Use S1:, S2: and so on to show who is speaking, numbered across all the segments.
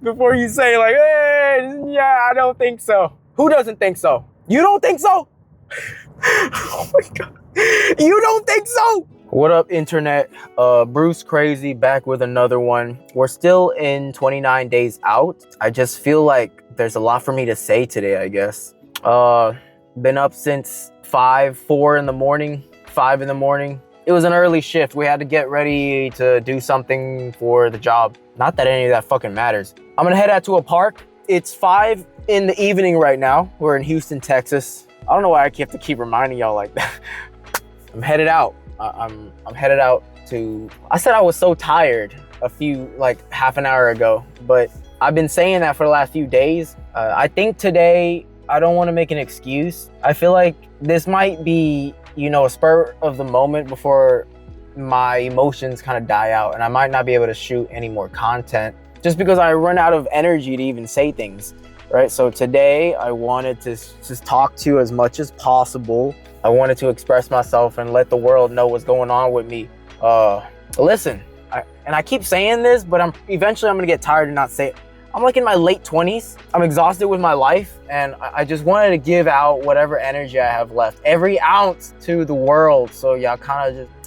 S1: before you say like, hey, yeah, I don't think so. Who doesn't think so? You don't think so? Oh my God. You don't think so? What up, internet? Bruce Crazy back with another one. We're still in 29 days out. I just feel like there's a lot for me to say today, I guess. Been up since 4 in the morning, 5 in the morning. It was an early shift. We had to get ready to do something for the job. Not that any of that fucking matters. I'm gonna head out to a park. It's 5 in the evening right now. We're in Houston, Texas. I don't know why I have to keep reminding y'all like that. I'm headed out. I'm headed out to, I said I was so tired half an hour ago, but I've been saying that for the last few days. I think today, I don't want to make an excuse. I feel like this might be, a spur of the moment before my emotions kind of die out, and I might not be able to shoot any more content just because I run out of energy to even say things, right? So today I wanted to just talk to you as much as possible. I wanted to express myself and let the world know what's going on with me. Listen, I keep saying this, but eventually I'm gonna get tired and not say it. I'm like in my late 20s. I'm exhausted with my life, and I just wanted to give out whatever energy I have left, every ounce to the world. So y'all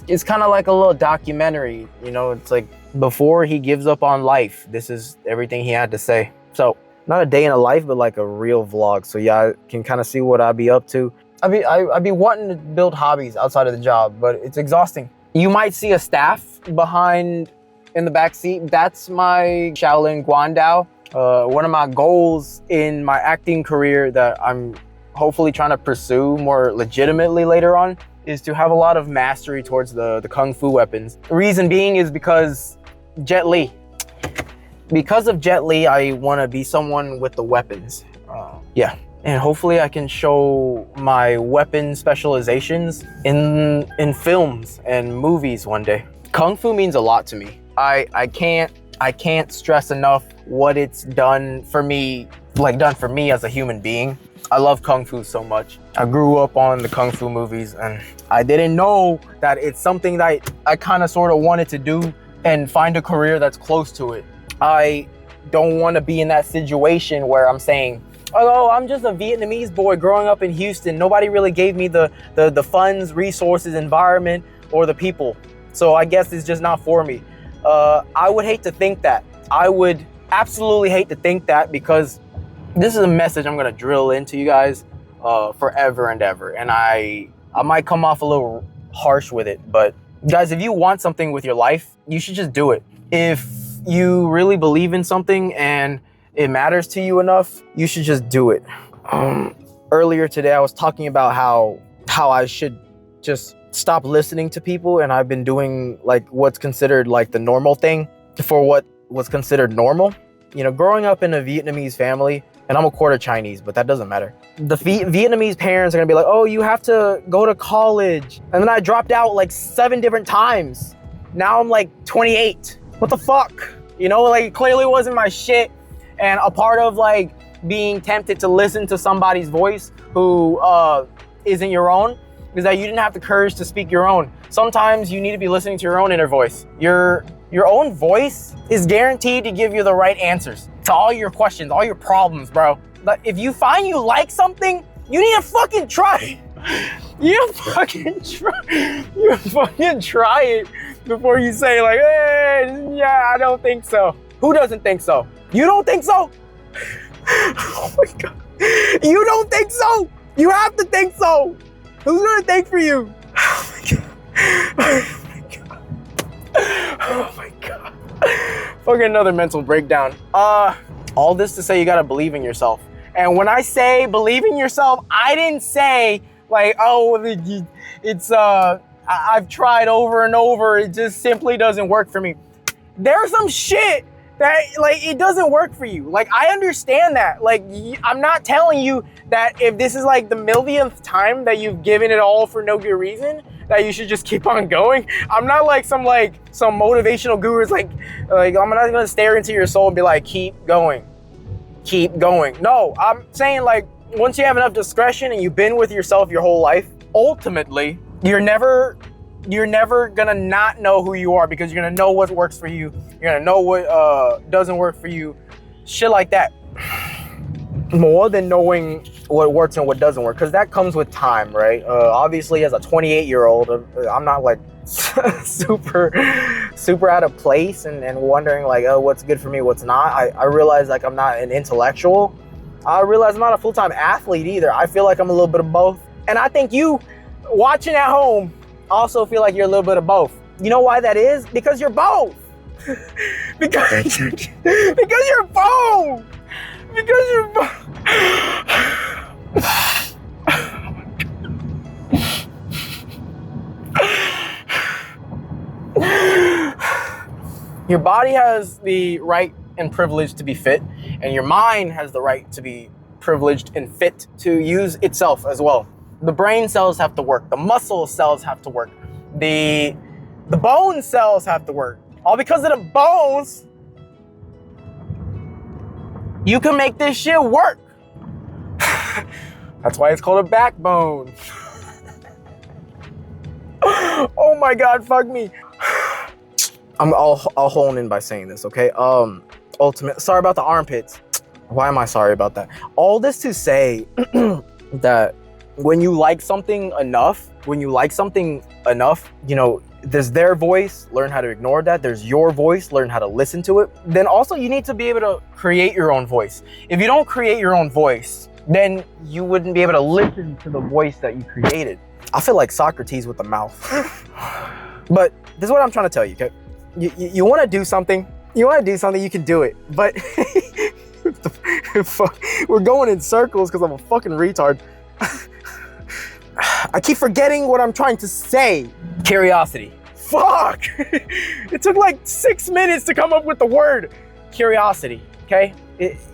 S1: it's kind of like a little documentary, it's like before he gives up on life, this is everything he had to say. So not a day in a life, but like a real vlog. So y'all can kind of see what I'd be up to. I'd be wanting to build hobbies outside of the job, but it's exhausting. You might see a staff behind in the back seat. That's my Shaolin Guandao. One of my goals in my acting career that I'm hopefully trying to pursue more legitimately later on is to have a lot of mastery towards the Kung Fu weapons. The reason being is because Jet Li. Because of Jet Li, I want to be someone with the weapons. Yeah. And hopefully I can show my weapon specializations in films and movies one day. Kung Fu means a lot to me. I can't stress enough what it's done for me as a human being. I love Kung Fu so much. I grew up on the Kung Fu movies, and I didn't know that it's something that I kind of sort of wanted to do and find a career that's close to it. I don't want to be in that situation where I'm saying, oh, I'm just a Vietnamese boy growing up in Houston. Nobody really gave me the funds, resources, environment, or the people. So I guess it's just not for me. I would hate to think that. I would absolutely hate to think that, because this is a message I'm gonna drill into you guys forever and ever. And I might come off a little harsh with it, but guys, if you want something with your life, you should just do it. If you really believe in something and it matters to you enough, you should just do it. Earlier today, I was talking about how I should just stop listening to people, and I've been doing like what's considered like the normal thing for what was considered normal. Growing up in a Vietnamese family, and I'm a quarter Chinese, but that doesn't matter. The Vietnamese parents are gonna be like, oh, you have to go to college. And then I dropped out like 7 different times. Now I'm like 28. What the fuck? It clearly wasn't my shit. And a part of like being tempted to listen to somebody's voice who isn't your own is that you didn't have the courage to speak your own. Sometimes you need to be listening to your own inner voice. Your own voice is guaranteed to give you the right answers to all your questions, all your problems, bro. But if you find you like something, you need to fucking try it. You fucking try it before you say like, hey, yeah, I don't think so. Who doesn't think so? You don't think so? Oh my God. You don't think so? You have to think so. Who's gonna think for you? Oh my God. Oh my God. Oh my God. Fucking another mental breakdown. All this to say you gotta believe in yourself. And when I say believe in yourself, I didn't say like, oh, it's I've tried over and over, it just simply doesn't work for me. There's some shit that like it doesn't work for you. Like I understand that. Like I'm not telling you that if this is like the millionth time that you've given it all for no good reason, that you should just keep on going. I'm not like some motivational gurus like I'm not gonna stare into your soul and be like, keep going. No, I'm saying like once you have enough discretion and you've been with yourself your whole life, ultimately you're never gonna not know who you are, because you're gonna know what works for you. You're gonna know what doesn't work for you. shit like that. More than knowing what works and what doesn't work, because that comes with time, right? Obviously, as a 28-year-old, I'm not like super out of place and wondering like, oh, what's good for me, what's not. I realize like I'm not an intellectual. I realize I'm not a full-time athlete either. I feel like I'm a little bit of both. And I think you watching at home also feel like you're a little bit of both. You know why that is? Because you're both. because you're both. Because you're both. Your body has the right and privilege to be fit, and your mind has the right to be privileged and fit to use itself as well. The brain cells have to work, the muscle cells have to work, the bone cells have to work. All because of the bones, you can make this shit work. That's why it's called a backbone. Oh my God, fuck me. I'll hone in by saying this, okay? Sorry about the armpits. Why am I sorry about that? All this to say that when you like something enough, you know, there's their voice, learn how to ignore that. There's your voice, learn how to listen to it. Then also you need to be able to create your own voice. If you don't create your own voice, then you wouldn't be able to listen to the voice that you created. I feel like Socrates with the mouth. But this is what I'm trying to tell you, okay? You want to do something, you can do it. But we're going in circles because I'm a fucking retard. I keep forgetting what I'm trying to say. Curiosity. Fuck! It took like 6 minutes to come up with the word curiosity, okay?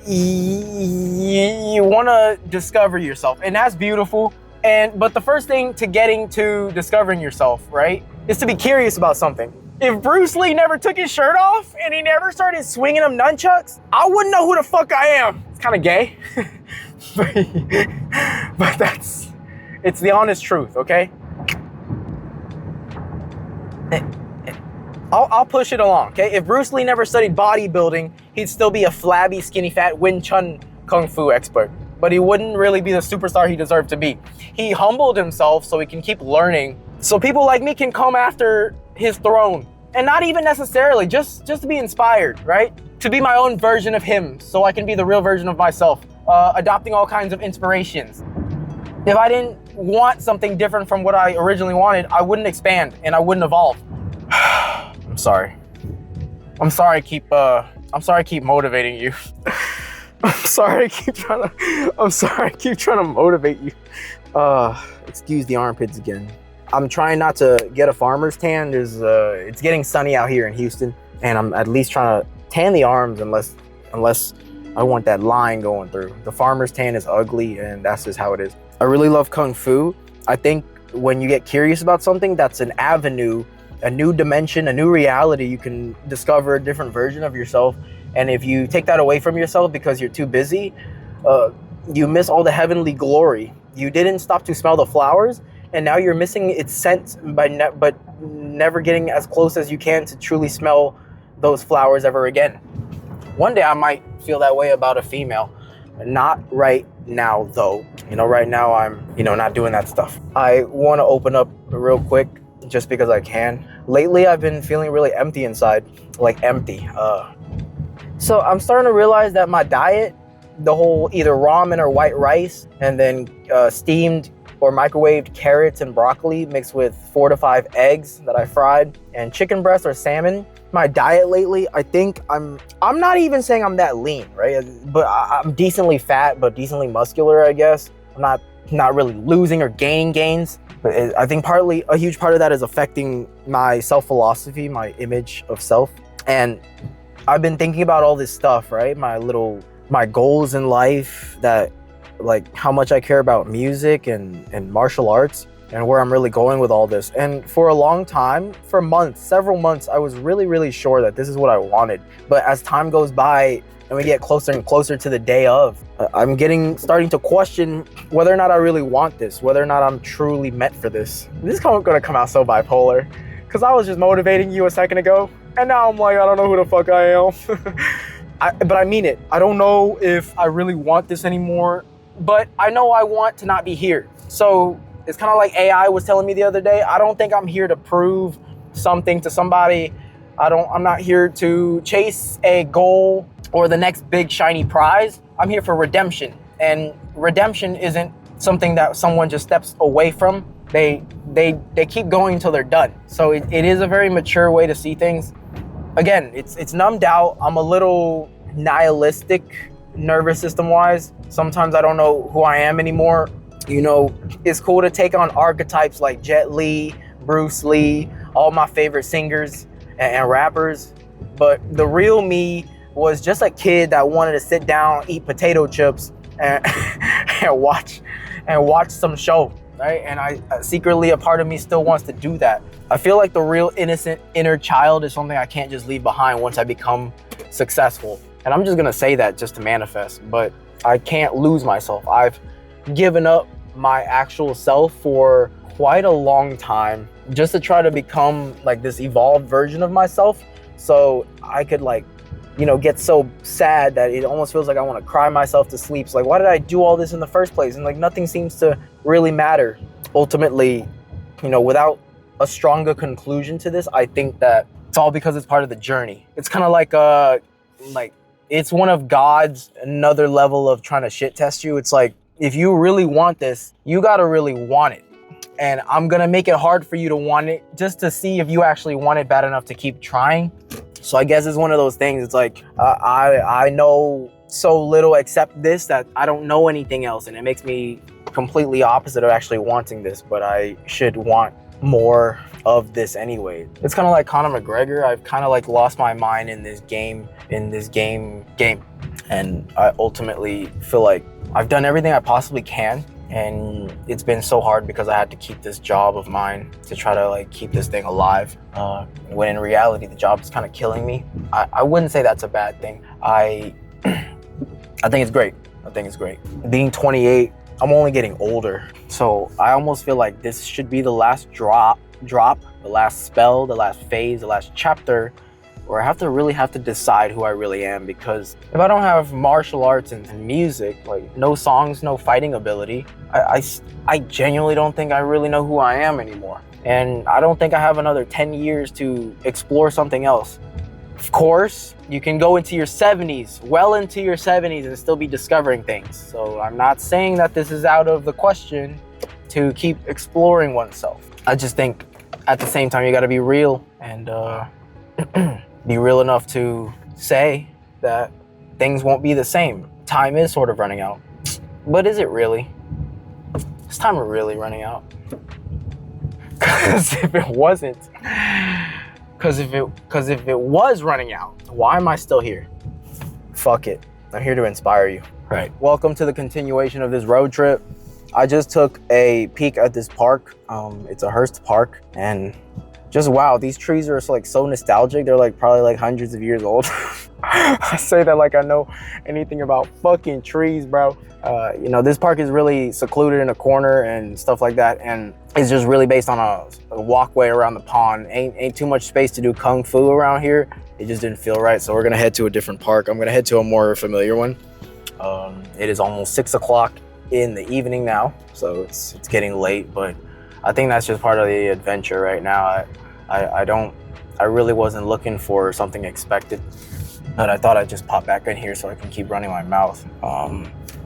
S1: You want to discover yourself, and that's beautiful. But the first thing to getting to discovering yourself, right, is to be curious about something. If Bruce Lee never took his shirt off and he never started swinging them nunchucks, I wouldn't know who the fuck I am. It's kind of gay, but it's the honest truth, okay? I'll push it along, okay? If Bruce Lee never studied bodybuilding, he'd still be a flabby, skinny, fat Wing Chun Kung Fu expert. But he wouldn't really be the superstar he deserved to be. He humbled himself so he can keep learning, so people like me can come after his throne. And not even necessarily, just to be inspired, right? To be my own version of him, so I can be the real version of myself, adopting all kinds of inspirations. If I didn't want something different from what I originally wanted, I wouldn't expand and I wouldn't evolve. I'm sorry I keep motivating you. I'm sorry I keep trying to motivate you. Excuse the armpits again. I'm trying not to get a farmer's tan. It's getting sunny out here in Houston, and I'm at least trying to tan the arms unless I want that line going through. The farmer's tan is ugly, and that's just how it is. I really love Kung Fu. I think when you get curious about something, that's an avenue, a new dimension, a new reality. You can discover a different version of yourself. And if you take that away from yourself because you're too busy, you miss all the heavenly glory. You didn't stop to smell the flowers, and now you're missing its scent but never getting as close as you can to truly smell those flowers ever again. One day I might feel that way about a female. Not right now, though. You know, right now I'm, not doing that stuff. I want to open up real quick just because I can. Lately, I've been feeling really empty inside, like empty. So I'm starting to realize that my diet, the whole either ramen or white rice, and then steamed or microwaved carrots and broccoli mixed with 4 to 5 eggs that I fried, and chicken breast or salmon. My diet lately, I think I'm not even saying I'm that lean, right? But I'm decently fat, but decently muscular, I guess. I'm not really losing or gaining gains. But I think a huge part of that is affecting my self-philosophy, my image of self. And I've been thinking about all this stuff, right? My goals in life, that like how much I care about music and martial arts, and where I'm really going with all this. And for a long time, for months, several months, I was really, really sure that this is what I wanted. But as time goes by and we get closer and closer to the day of, I'm starting to question whether or not I really want this, whether or not I'm truly meant for this. This is gonna come out so bipolar, because I was just motivating you a second ago, and now I'm like, I don't know who the fuck I am. but I mean it. I don't know if I really want this anymore, but I know I want to not be here. So it's kind of like AI was telling me the other day. I don't think I'm here to prove something to somebody. I'm not here to chase a goal or the next big shiny prize. I'm here for redemption. And redemption isn't something that someone just steps away from. They keep going until they're done. So it is a very mature way to see things. Again, it's numbed out. I'm a little nihilistic, nervous system wise. Sometimes I don't know who I am anymore. You know, it's cool to take on archetypes like Jet Li, Bruce Lee, all my favorite singers and rappers. But the real me was just a kid that wanted to sit down, eat potato chips, and and watch some show, right? And I secretly, a part of me still wants to do that. I feel like the real innocent inner child is something I can't just leave behind once I become successful. And I'm just gonna say that just to manifest, but I can't lose myself. I've given up my actual self for quite a long time just to try to become like this evolved version of myself, so I could like, you know, get so sad that it almost feels like I want to cry myself to sleep. So like, why did I do all this in the first place? And like, nothing seems to really matter. Ultimately, you know, without a stronger conclusion to this, I think that it's all because it's part of the journey. It's kind of like it's one of God's another level of trying to shit test you. It's like, if you really want this, you got to really want it. And I'm going to make it hard for you to want it just to see if you actually want it bad enough to keep trying. So I guess it's one of those things. It's like, I know so little except this that I don't know anything else. And it makes me completely opposite of actually wanting this, but I should want more of this anyway. It's kind of like Conor McGregor. I've kind of like lost my mind in this game. And I ultimately feel like I've done everything I possibly can. And it's been so hard because I had to keep this job of mine to try to like keep this thing alive. When in reality, the job is kind of killing me. I wouldn't say that's a bad thing. I think it's great. I think it's great. Being 28, I'm only getting older. So I almost feel like this should be the last drop, the last spell, the last phase, the last chapter, where I really have to decide who I really am. Because if I don't have martial arts and music, like no songs, no fighting ability, I genuinely don't think I really know who I am anymore. And I don't think I have another 10 years to explore something else. Of course, you can go into your 70s, well into your 70s, and still be discovering things. So I'm not saying that this is out of the question to keep exploring oneself. I just think at the same time, you gotta be real and be real enough to say that things won't be the same. Time is sort of running out. But is it really? Is time really running out? Because if it wasn't, because if it was running out, why am I still here? Fuck it. I'm here to inspire you. Right. Welcome to the continuation of this road trip. I just took a peek at this park. It's a Hearst park, and just wow, these trees are so nostalgic. They're like probably like hundreds of years old. I say that like I know anything about fucking trees, bro. You know, this park is really secluded in a corner and stuff like that, and it's just really based on a walkway around the pond. Ain't too much space to do kung fu around here. It just didn't feel right, so we're gonna head to a different park. I'm gonna head to a more familiar one. It is almost 6 o'clock in the evening now, so it's getting late, but I think that's just part of the adventure right now. I really wasn't looking for something expected, but I thought I'd just pop back in here so I can keep running my mouth.